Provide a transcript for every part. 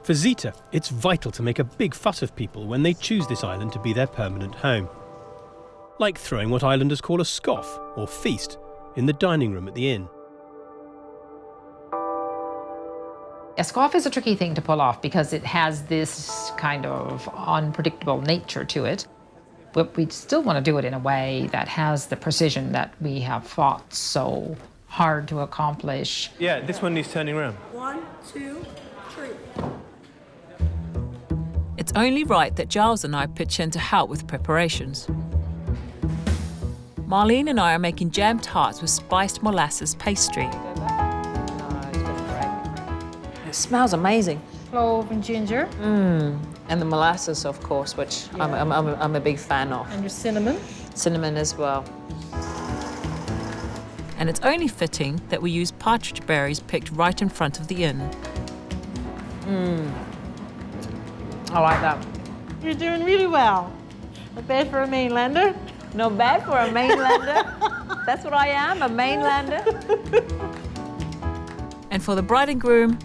For Zita, it's vital to make a big fuss of people when they choose this island to be their permanent home. Like throwing what islanders call a scoff, or feast, in the dining room at the inn. A scoff is a tricky thing to pull off because it has this kind of unpredictable nature to it. But we still want to do it in a way that has the precision that we have fought so hard to accomplish. Yeah, this one needs turning around. 1, 2, 3. It's only right that Giles and I pitch in to help with preparations. Marlene and I are making jam tarts with spiced molasses pastry. It smells amazing. Clove and ginger. And the molasses, of course, which I'm a big fan of. And your cinnamon. Cinnamon as well. And it's only fitting that we use partridge berries picked right in front of the inn. I like that. You're doing really well. Not bad for a mainlander. Not bad for a mainlander. That's what I am, a mainlander. And for the bride and groom,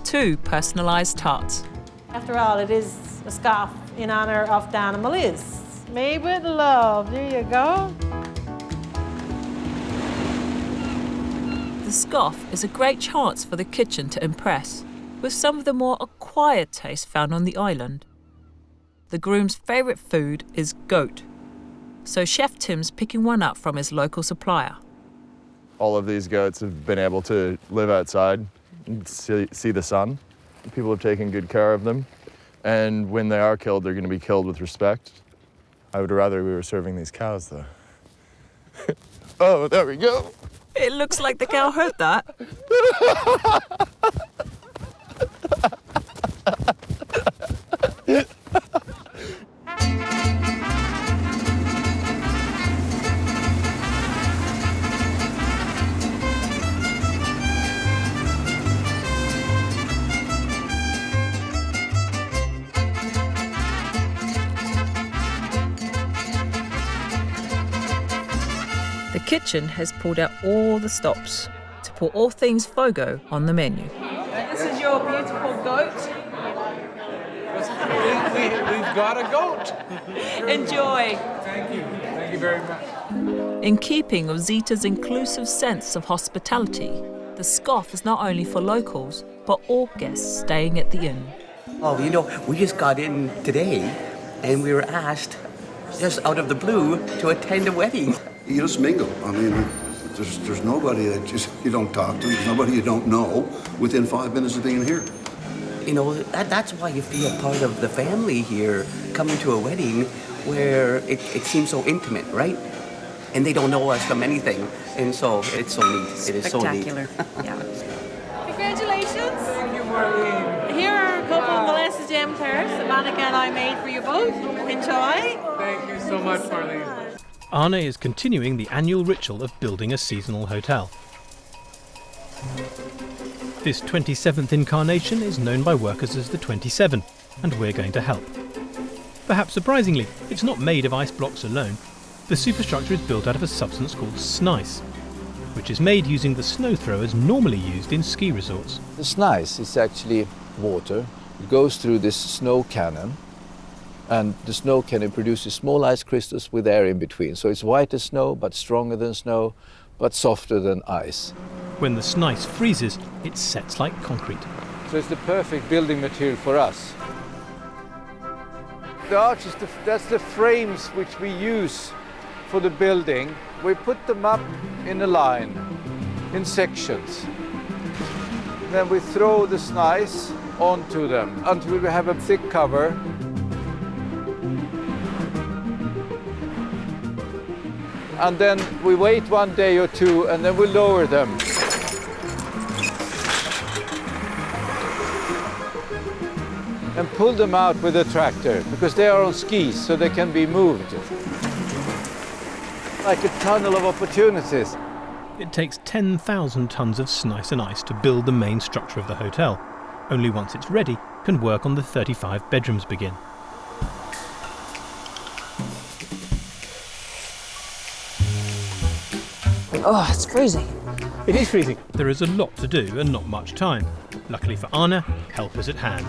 2 personalised tarts. After all, it is a scarf in honor of the animal is. Made with love. There you go. The scoff is a great chance for the kitchen to impress with some of the more acquired tastes found on the island. The groom's favourite food is goat, so Chef Tim's picking one up from his local supplier. All of these goats have been able to live outside and see the sun. People have taken good care of them, and when they are killed, they're going to be killed with respect. I would rather we were serving these cows, though. Oh, there we go. It looks like the cow heard that. The kitchen has pulled out all the stops to put all things Fogo on the menu. This is your beautiful goat. We've got a goat. Enjoy. Thank you. Thank you very much. In keeping with Zita's inclusive sense of hospitality, the scoff is not only for locals, but all guests staying at the inn. Oh, you know, we just got in today and we were asked, just out of the blue, to attend a wedding. You just mingle. I mean, there's nobody that you don't talk to. There's nobody you don't know within 5 minutes of being here. You know, that's why you feel part of the family here, coming to a wedding where it seems so intimate, right? And they don't know us from anything. And so it's so neat. It is so neat. Spectacular. Yeah. Congratulations. Thank you, Marlene. Here are a couple of molasses jam tarts that Monica and I made for you both. Enjoy. Thank you so much, Marlene. Arne is continuing the annual ritual of building a seasonal hotel. This 27th incarnation is known by workers as the 27, and we're going to help. Perhaps surprisingly, it's not made of ice blocks alone. The superstructure is built out of a substance called snice, which is made using the snow throwers normally used in ski resorts. The snice is actually water. It goes through this snow cannon, and the snow cannon produces small ice crystals with air in between. So it's white as snow, but stronger than snow, but softer than ice. When the snice freezes, it sets like concrete. So it's the perfect building material for us. The arches, that's the frames which we use for the building. We put them up in a line, in sections. Then we throw the snice onto them until we have a thick cover. And then we wait 1 day or two, and then we lower them. And pull them out with a tractor, because they are on skis, so they can be moved. Like a tunnel of opportunities. It takes 10,000 tons of snice and ice to build the main structure of the hotel. Only once it's ready can work on the 35 bedrooms begin. Oh, it's freezing. It is freezing. There is a lot to do and not much time. Luckily for Arne, help is at hand.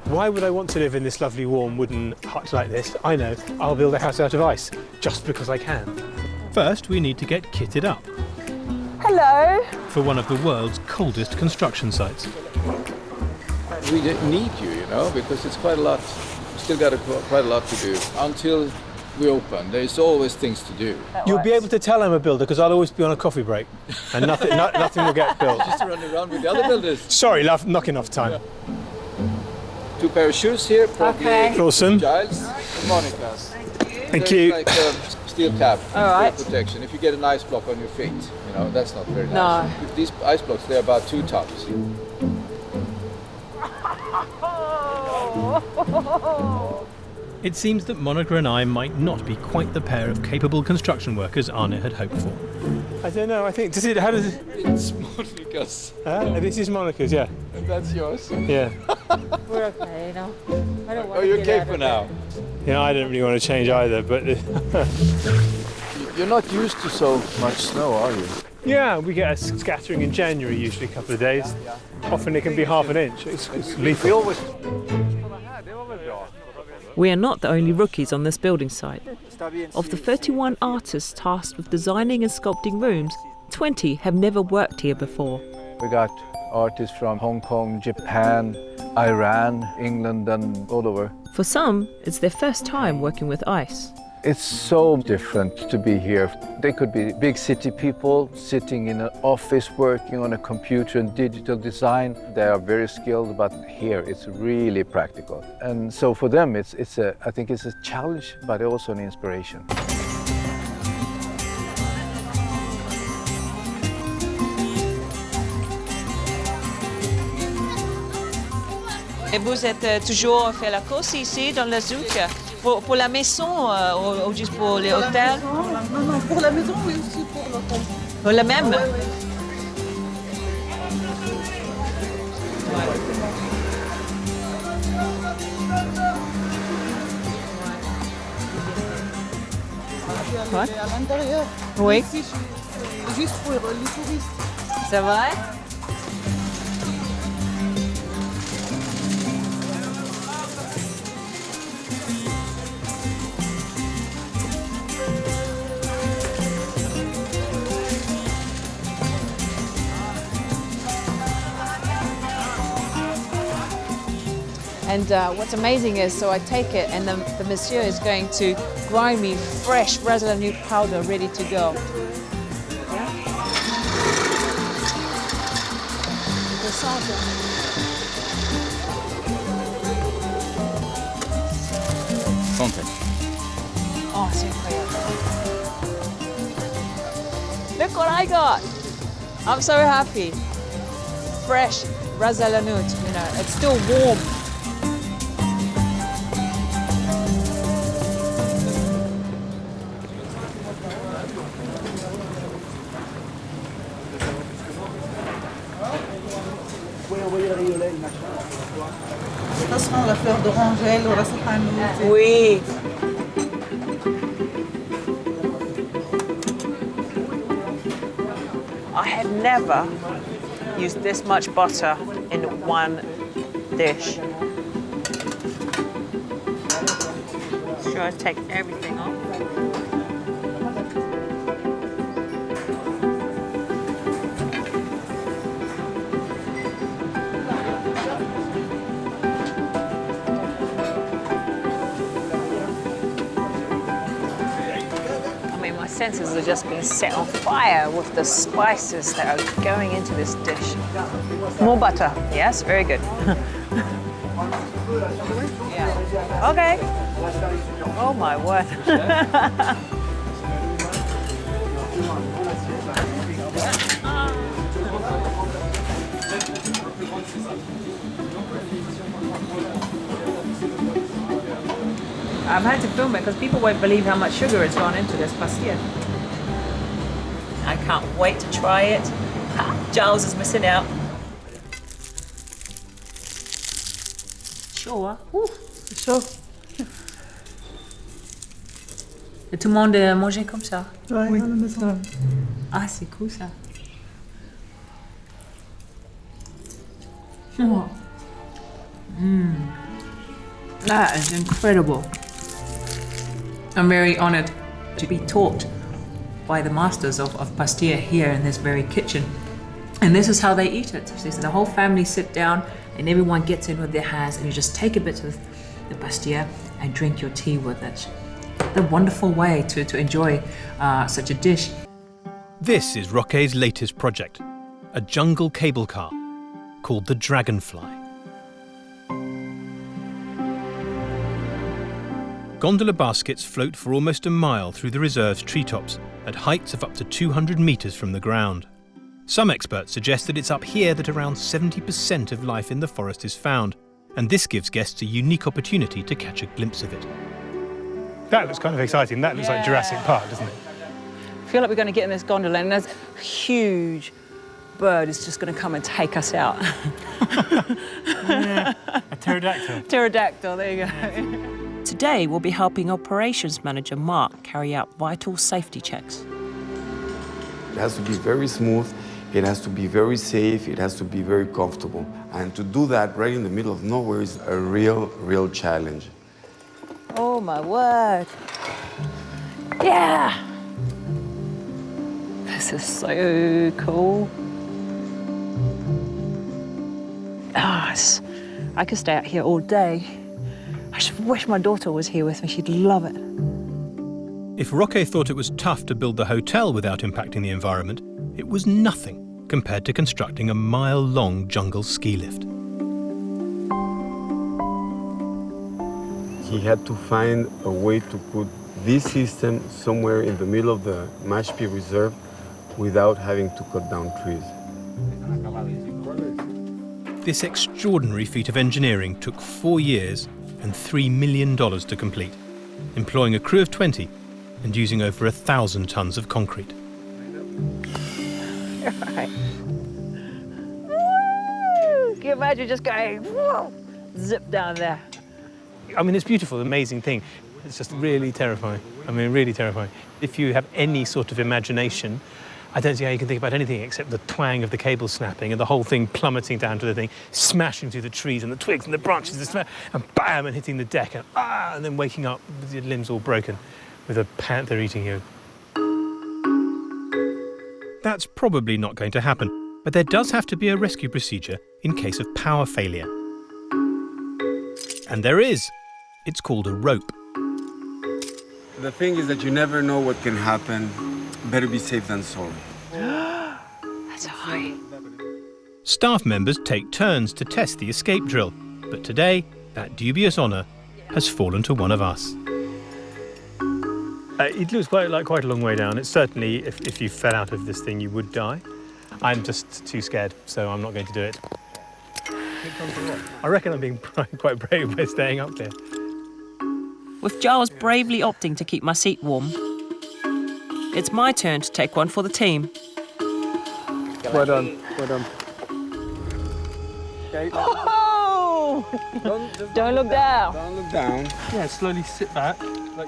Why would I want to live in this lovely warm wooden hut like this? I know, I'll build a house out of ice, just because I can. First, we need to get kitted up. Hello. For one of the world's coldest construction sites. We need you, you know, because it's quite a lot. We still got quite a lot to do until we open. There's always things to do. You'll be able to tell I'm a builder because I'll always be on a coffee break, and nothing will get built. Just to run around with the other builders. Sorry, love, not enough time. Yeah. 2 pair of shoes here, probably. Okay. Awesome. Giles and Monica's. Thank you. Like a steel cap. All right. Protection. If you get an ice block on your feet, you know that's not very No. nice. If these ice blocks, they're about 2 tons. It seems that Monica and I might not be quite the pair of capable construction workers Arne had hoped for. I don't know, I think, how does it... It's Monica's. This is Monica's, yeah. And that's yours? Yeah. We're okay, you know. I don't want Oh, to you're get okay out for of now? Yeah, I don't really want to change either, but... You're not used to so much snow, are you? Yeah, we get a scattering in January, usually a couple of days. Often it can be half an inch. It's lethal. We are not the only rookies on this building site. Of the 31 artists tasked with designing and sculpting rooms, 20 have never worked here before. We got artists from Hong Kong, Japan, Iran, England and all over. For some, it's their first time working with ice. It's so different to be here. They could be big city people sitting in an office working on a computer and digital design. They are very skilled, but here it's really practical. And so for them, I think it's a challenge, but also an inspiration. Et vous êtes toujours fait la course ici dans le zouk pour la maison ou juste pour les hôtels? Non, pour la maison, oui, aussi pour l'hôtel. Pour la même? Ouais. À l'intérieur. Oui. Ici, juste pour les touristes. C'est vrai? And what's amazing is, so I take it and the monsieur is going to grind me fresh resinous powder ready to go. Oh, c'est incroyable. Look what I got. I'm so happy. Fresh razalanut, you know, it's still warm. Ça sera la fleur d'orangelle ou la sapanoute. Oui. I had never used this much butter in one dish. Sure, take everything off. My senses are just being set on fire with the spices that are going into this dish. More butter. Yes, very good. Yeah. Okay. Oh my word. I've had to film it because people won't believe how much sugar has gone into this pastilla. I can't wait to try it. Giles is missing out. Chaud, hein? Ouh, c'est chaud. Et tout le monde mangeait comme ça? Ouais, oui. Dans la maison. Ah, c'est cool ça. That is incredible. I'm very honored to be taught by the masters of pastilla here in this very kitchen. And this is how they eat it. So the whole family sit down and everyone gets in with their hands and you just take a bit of the pastilla and drink your tea with it. A wonderful way to enjoy such a dish. This is Roque's latest project, a jungle cable car called the Dragonfly. Gondola baskets float for almost a mile through the reserve's treetops at heights of up to 200 metres from the ground. Some experts suggest that it's up here that around 70% of life in the forest is found, and this gives guests a unique opportunity to catch a glimpse of it. That looks kind of exciting. That looks like Jurassic Park, doesn't it? I feel like we're going to get in this gondola and there's a huge bird is just going to come and take us out. A pterodactyl. Pterodactyl, there you go. Today, we'll be helping Operations Manager Mark carry out vital safety checks. It has to be very smooth, it has to be very safe, it has to be very comfortable. And to do that right in the middle of nowhere is a real challenge. Oh my word. Yeah. This is so cool. I could stay out here all day. I just wish my daughter was here with me. She'd love it. If Roque thought it was tough to build the hotel without impacting the environment, it was nothing compared to constructing a mile-long jungle ski lift. He had to find a way to put this system somewhere in the middle of the Mashpee Reserve without having to cut down trees. This extraordinary feat of engineering took 4 years and $3 million to complete, employing a crew of 20 and using over 1,000 tons of concrete. Right. Woo! Can you imagine just going, whoa, zip down there? I mean, it's beautiful, amazing thing. It's just really terrifying. I mean, really terrifying. If you have any sort of imagination, I don't see how you can think about anything except the twang of the cable snapping and the whole thing plummeting down to the thing, smashing through the trees and the twigs and the branches, and bam, and hitting the deck, and then waking up with your limbs all broken with a panther eating you. That's probably not going to happen, but there does have to be a rescue procedure in case of power failure. And there is. It's called a rope. The thing is that you never know what can happen. Better be safe than sorry. That's high. Staff members take turns to test the escape drill, but today, that dubious honour has fallen to one of us. It looks quite a long way down. It's certainly, if you fell out of this thing, you would die. I'm just too scared, so I'm not going to do it. I reckon I'm being quite brave by staying up there. With Giles bravely opting to keep my seat warm, it's my turn to take one for the team. Well done, well done. Okay. Oh! Don't look down. Don't look down. Yeah, slowly sit back.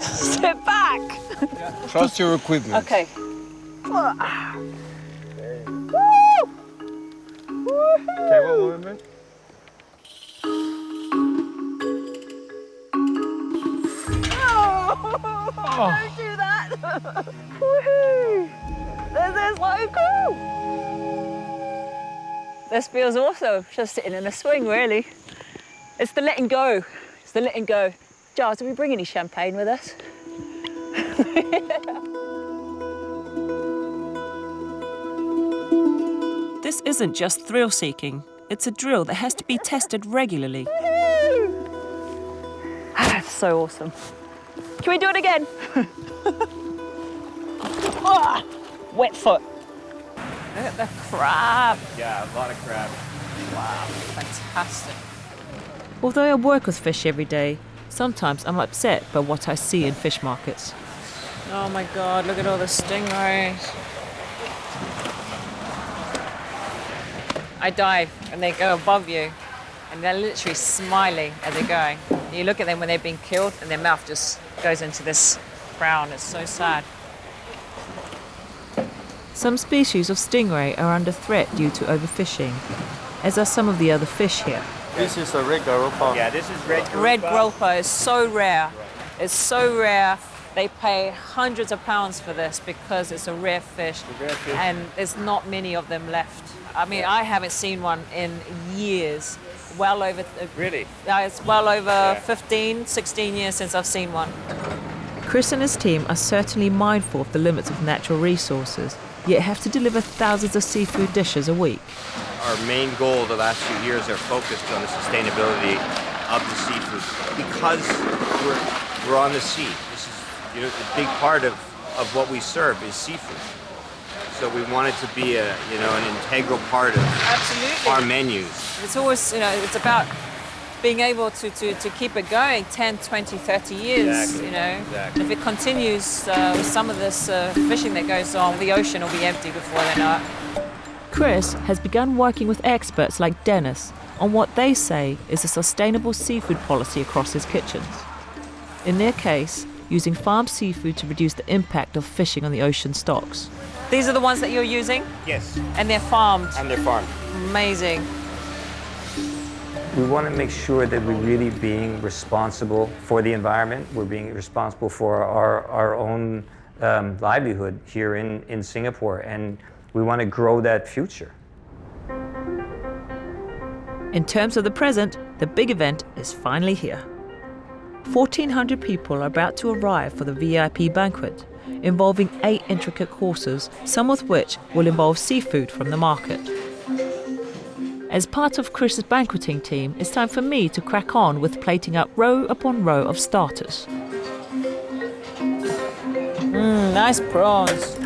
Sit back! Yeah. Trust your equipment. Okay. Woo! Okay, one more minute. Oh, don't do that! Woohoo! This is so cool! This feels awesome, just sitting in a swing, really. It's the letting go. It's the letting go. Giles, did we bring any champagne with us? This isn't just thrill-seeking. It's a drill that has to be tested regularly. That's so awesome. Can we do it again? Oh, wet foot. Look at the crab. Yeah, a lot of crab. Wow, fantastic. Although I work with fish every day, sometimes I'm upset by what I see in fish markets. Oh my God, look at all the stingrays. I dive and they go above you and they're literally smiling as they're going. You look at them when they're being killed and their mouth just goes into this frown. It's so sad. Some species of stingray are under threat due to overfishing. as are some of the other fish here. This is a red grouper. Yeah, this is red grouper. Red grouper is so rare. It's so rare. They pay hundreds of pounds for this because it's a rare fish, and there's not many of them left. I mean, I haven't seen one in years. Well over... Really? It's well over 15, 16 years since I've seen one. Chris and his team are certainly mindful of the limits of natural resources, yet have to deliver thousands of seafood dishes a week. Our main goal the last few years are focused on the sustainability of the seafood because we're on the sea. This is, a big part of what we serve is seafood. So we want it to be an integral part of our menus. It's always, it's about being able to keep it going 10, 20, 30 years, Exactly. If it continues with some of this fishing that goes on, the ocean will be empty before they know it. Chris has begun working with experts like Dennis on what they say is a sustainable seafood policy across his kitchens. In their case, using farmed seafood to reduce the impact of fishing on the ocean stocks. These are the ones that you're using? Yes. And they're farmed? And they're farmed. Amazing. We want to make sure that we're really being responsible for the environment. We're being responsible for our own livelihood here in Singapore, and we want to grow that future. In terms of the present, the big event is finally here. 1,400 people are about to arrive for the VIP banquet, involving 8 intricate courses, some of which will involve seafood from the market. As part of Chris's banqueting team, it's time for me to crack on with plating up row upon row of starters. Nice prawns.